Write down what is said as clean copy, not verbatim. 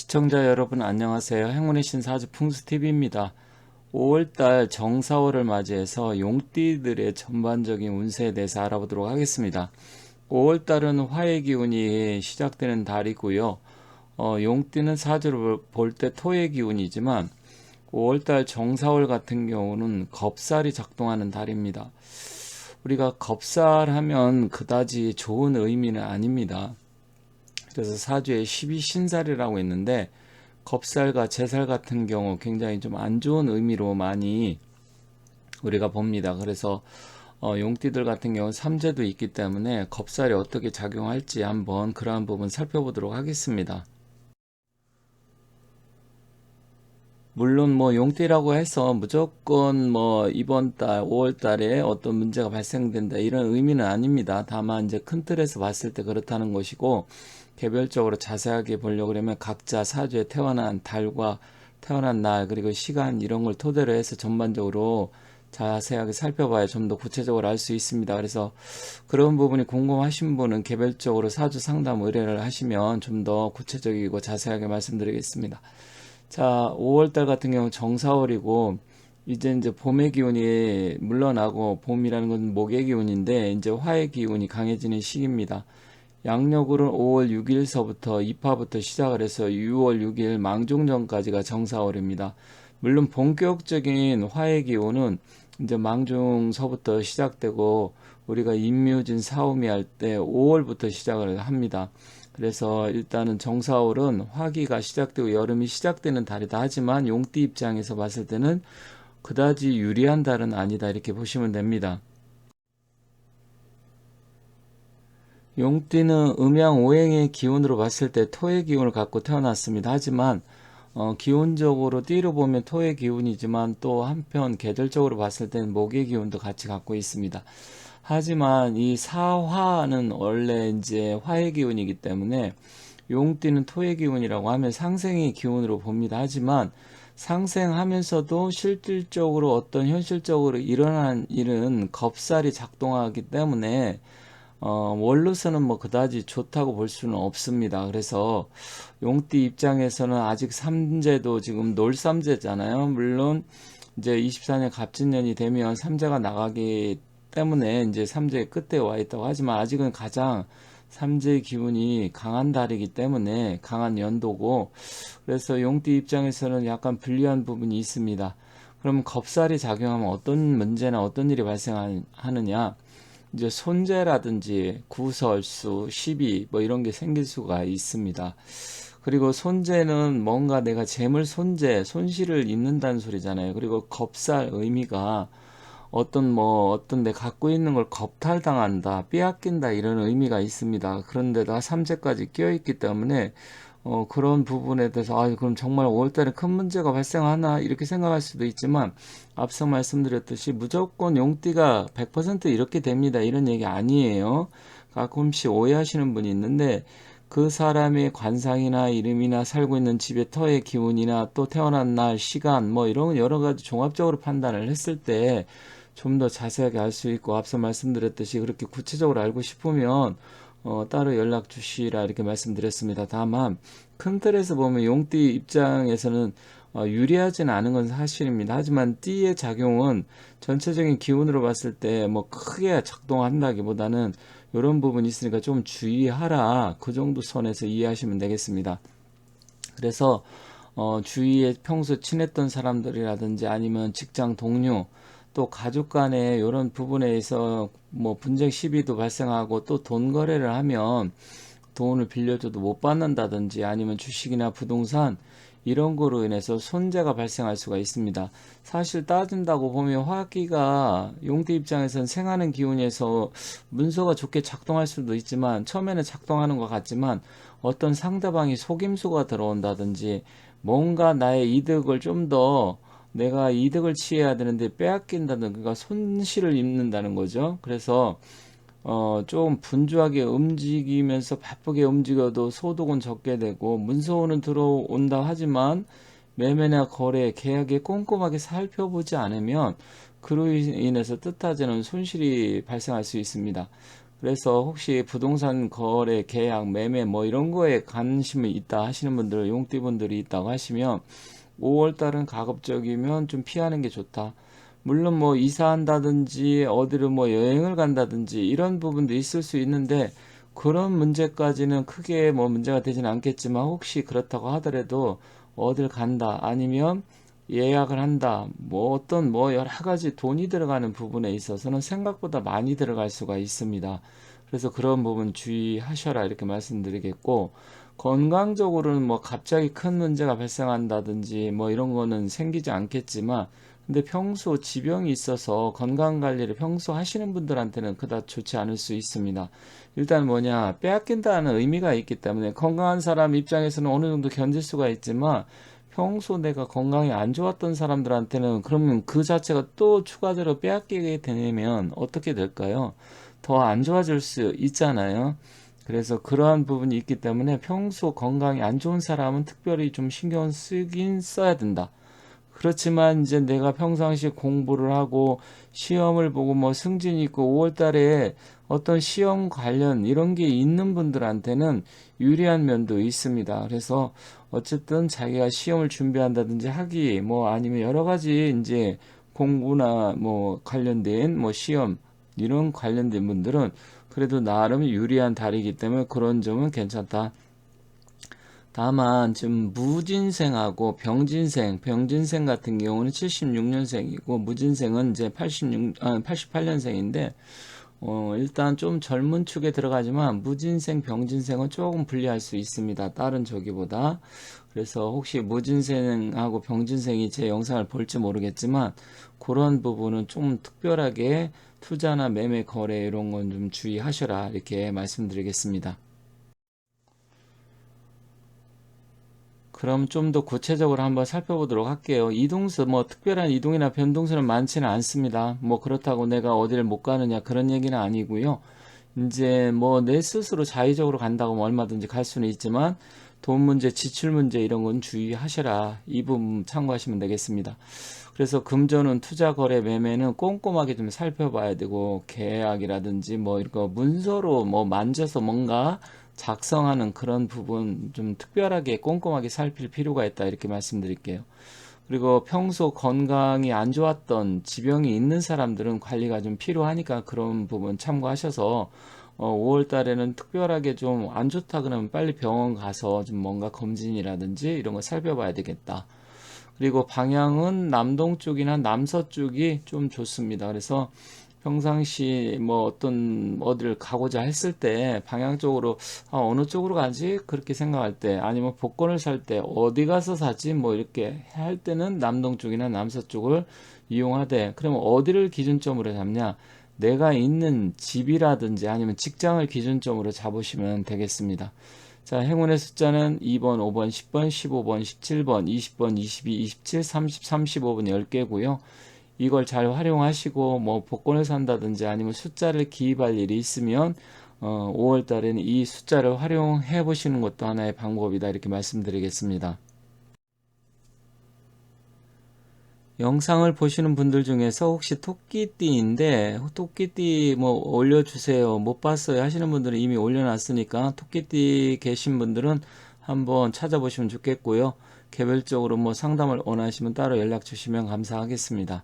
시청자 여러분 안녕하세요. 행운의 신사주 풍수TV입니다. 5월달 정사월을 맞이해서 용띠들의 전반적인 운세에 대해서 알아보도록 하겠습니다. 5월달은 화의 기운이 시작되는 달이고요. 용띠는 사주를 볼 때 토의 기운이지만 5월달 정사월 같은 경우는 겁살이 작동하는 달입니다. 우리가 겁살하면 그다지 좋은 의미는 아닙니다. 그래서 사주에 12신살이라고 있는데 겁살과 제살 같은 경우 굉장히 좀 안 좋은 의미로 많이 우리가 봅니다. 그래서 용띠들 같은 경우 삼재도 있기 때문에 겁살이 어떻게 작용할지 한번 그러한 부분 살펴보도록 하겠습니다. 물론 뭐 용띠라고 해서 무조건 뭐 이번 달 5월 달에 어떤 문제가 발생된다 이런 의미는 아닙니다. 다만 이제 큰 틀에서 봤을 때 그렇다는 것이고 개별적으로 자세하게 보려고 그러면 각자 사주에 태어난 달과 태어난 날 그리고 시간 이런 걸 토대로 해서 전반적으로 자세하게 살펴봐야 좀 더 구체적으로 알 수 있습니다. 그래서 그런 부분이 궁금하신 분은 개별적으로 사주 상담 의뢰를 하시면 좀 더 구체적이고 자세하게 말씀드리겠습니다. 자, 5월달 같은 경우 정사월이고 이제 봄의 기운이 물러나고 봄이라는 건 목의 기운인데 이제 화의 기운이 강해지는 시기입니다. 양력으로는 5월 6일서부터 입하부터 시작을 해서 6월 6일 망중전까지가 정사월입니다. 물론 본격적인 화의 기운은 이제 망중서부터 시작되고 우리가 임묘진 사오미 할 때 5월부터 시작을 합니다. 그래서 일단은 정사월은 화기가 시작되고 여름이 시작되는 달이다 하지만 용띠 입장에서 봤을 때는 그다지 유리한 달은 아니다 이렇게 보시면 됩니다. 용띠는 음양 오행의 기운으로 봤을 때 토의 기운을 갖고 태어났습니다. 하지만 기운적으로 띠로 보면 토의 기운이지만 또 한편 계절적으로 봤을 때는 목의 기운도 같이 갖고 있습니다. 하지만 이 사화는 원래 이제 화의 기운이기 때문에 용띠는 토의 기운이라고 하면 상생의 기운으로 봅니다. 하지만 상생하면서도 실질적으로 어떤 현실적으로 일어난 일은 겁살이 작동하기 때문에 원로서는 뭐 그다지 좋다고 볼 수는 없습니다. 그래서 용띠 입장에서는 아직 삼재도 지금 놀삼재잖아요. 물론 이제 24년 갑진년이 되면 삼재가 나가기 때문에 이제 삼재의 끝에 와 있다고 하지만 아직은 가장 삼재의 기운이 강한 달이기 때문에 강한 연도고 그래서 용띠 입장에서는 약간 불리한 부분이 있습니다. 그럼 겁살이 작용하면 어떤 문제나 어떤 일이 발생하느냐? 이제 손재라든지 구설수, 시비 뭐 이런 게 생길 수가 있습니다. 그리고 손재는 뭔가 내가 재물 손재, 손실을 입는다는 소리잖아요. 그리고 겁살 의미가 어떤 내 갖고 있는 걸 겁탈당한다, 빼앗긴다 이런 의미가 있습니다. 그런데다 삼재까지 끼어있기 때문에 그런 부분에 대해서 그럼 정말 5월달에 큰 문제가 발생하나 이렇게 생각할 수도 있지만 앞서 말씀드렸듯이 무조건 용띠가 100% 이렇게 됩니다 이런 얘기 아니에요. 가끔씩 오해하시는 분이 있는데 그 사람의 관상이나 이름이나 살고 있는 집의 터의 기운이나 또 태어난 날 시간 뭐 이런 여러 가지 종합적으로 판단을 했을 때 좀 더 자세하게 알 수 있고 앞서 말씀드렸듯이 그렇게 구체적으로 알고 싶으면 따로 연락 주시라 이렇게 말씀드렸습니다. 다만 큰 틀에서 보면 용띠 입장에서는 유리하지는 않은 건 사실입니다. 하지만 띠의 작용은 전체적인 기운으로 봤을 때 뭐 크게 작동한다기보다는 이런 부분이 있으니까 좀 주의하라 그 정도 선에서 이해하시면 되겠습니다. 그래서 주위에 평소 친했던 사람들이라든지 아니면 직장 동료 또 가족 간에 이런 부분에 있어 뭐 분쟁 시비도 발생하고 또 돈 거래를 하면 돈을 빌려줘도 못 받는다든지 아니면 주식이나 부동산 이런 거로 인해서 손재가 발생할 수가 있습니다. 사실 따진다고 보면 화기가 용띠 입장에서는 생하는 기운에서 문서가 좋게 작동할 수도 있지만 처음에는 작동하는 것 같지만 어떤 상대방이 속임수가 들어온다든지 뭔가 나의 이득을 좀 더 내가 이득을 취해야 되는데 빼앗긴다든가 그러니까 손실을 입는다는 거죠. 그래서 좀 분주하게 움직이면서 바쁘게 움직여도 소득은 적게 되고 문서는 들어온다 하지만 매매나 거래, 계약에 꼼꼼하게 살펴보지 않으면 그로 인해서 뜻하지 않은 손실이 발생할 수 있습니다. 그래서 혹시 부동산 거래, 계약, 매매 뭐 이런 거에 관심이 있다 하시는 분들, 용띠분들이 있다고 하시면 5월 달은 가급적이면 좀 피하는 게 좋다. 물론 뭐 이사한다든지 어디를 뭐 여행을 간다든지 이런 부분도 있을 수 있는데 그런 문제까지는 크게 뭐 문제가 되지는 않겠지만 혹시 그렇다고 하더라도 어딜 간다 아니면 예약을 한다 뭐 어떤 뭐 여러 가지 돈이 들어가는 부분에 있어서는 생각보다 많이 들어갈 수가 있습니다. 그래서 그런 부분 주의하셔라 이렇게 말씀드리겠고, 건강적으로는 뭐 갑자기 큰 문제가 발생한다든지 뭐 이런 거는 생기지 않겠지만 근데 평소 지병이 있어서 건강 관리를 평소 하시는 분들한테는 그다지 좋지 않을 수 있습니다. 일단 뭐냐, 빼앗긴다는 의미가 있기 때문에 건강한 사람 입장에서는 어느 정도 견딜 수가 있지만 평소 내가 건강이 안 좋았던 사람들한테는 그러면 그 자체가 또 추가적으로 빼앗기게 되면 어떻게 될까요? 더 안 좋아질 수 있잖아요. 그래서 그러한 부분이 있기 때문에 평소 건강이 안 좋은 사람은 특별히 좀 신경 쓰긴 써야 된다. 그렇지만 이제 내가 평상시 공부를 하고 시험을 보고 뭐 승진 있고 5월 달에 어떤 시험 관련 이런 게 있는 분들한테는 유리한 면도 있습니다. 그래서 어쨌든 자기가 시험을 준비한다든지 하기 뭐 아니면 여러 가지 이제 공부나 뭐 관련된 뭐 시험 이런 관련된 분들은 그래도 나름 유리한 달이기 때문에 그런 점은 괜찮다. 다만 지금 무진생하고 병진생 같은 경우는 76년생이고 무진생은 이제 88년생인데 일단 좀 젊은 축에 들어가지만 무진생, 병진생은 조금 불리할 수 있습니다. 다른 저기보다. 그래서 혹시 무진생하고 병진생이 제 영상을 볼지 모르겠지만 그런 부분은 좀 특별하게 투자나 매매 거래 이런 건 좀 주의하셔라 이렇게 말씀드리겠습니다. 그럼 좀 더 구체적으로 한번 살펴보도록 할게요. 이동수, 뭐 특별한 이동이나 변동수는 많지는 않습니다. 뭐 그렇다고 내가 어디를 못 가느냐 그런 얘기는 아니고요. 이제 뭐 내 스스로 자의적으로 간다고 뭐 얼마든지 갈 수는 있지만 돈 문제, 지출 문제 이런 건 주의하셔라. 이 부분 참고하시면 되겠습니다. 그래서 금전은 투자 거래 매매는 꼼꼼하게 좀 살펴봐야 되고 계약이라든지 뭐 이런 거 문서로 뭐 만져서 뭔가 작성하는 그런 부분 좀 특별하게 꼼꼼하게 살필 필요가 있다 이렇게 말씀드릴게요. 그리고 평소 건강이 안 좋았던 지병이 있는 사람들은 관리가 좀 필요하니까 그런 부분 참고하셔서 5월 달에는 특별하게 좀 안 좋다 그러면 빨리 병원 가서 좀 뭔가 검진이라든지 이런 거 살펴봐야 되겠다. 그리고 방향은 남동쪽이나 남서쪽이 좀 좋습니다. 그래서 평상시 뭐 어떤 어디를 가고자 했을 때 방향적으로 어느 쪽으로 가지 그렇게 생각할 때 아니면 복권을 살 때 어디 가서 사지 뭐 이렇게 할 때는 남동쪽이나 남서쪽을 이용하되 그러면 어디를 기준점으로 잡냐 내가 있는 집이라든지 아니면 직장을 기준점으로 잡으시면 되겠습니다. 자, 행운의 숫자는 2번, 5번, 10번, 15번, 17번, 20번, 22, 27, 30, 35번 10개고요. 이걸 잘 활용하시고 뭐 복권을 산다든지 아니면 숫자를 기입할 일이 있으면 5월 달에는 이 숫자를 활용해 보시는 것도 하나의 방법이다 이렇게 말씀드리겠습니다. 영상을 보시는 분들 중에서 혹시 토끼띠인데 토끼띠 뭐 올려주세요 못 봤어요 하시는 분들은 이미 올려놨으니까 토끼띠 계신 분들은 한번 찾아보시면 좋겠고요. 개별적으로 뭐 상담을 원하시면 따로 연락 주시면 감사하겠습니다.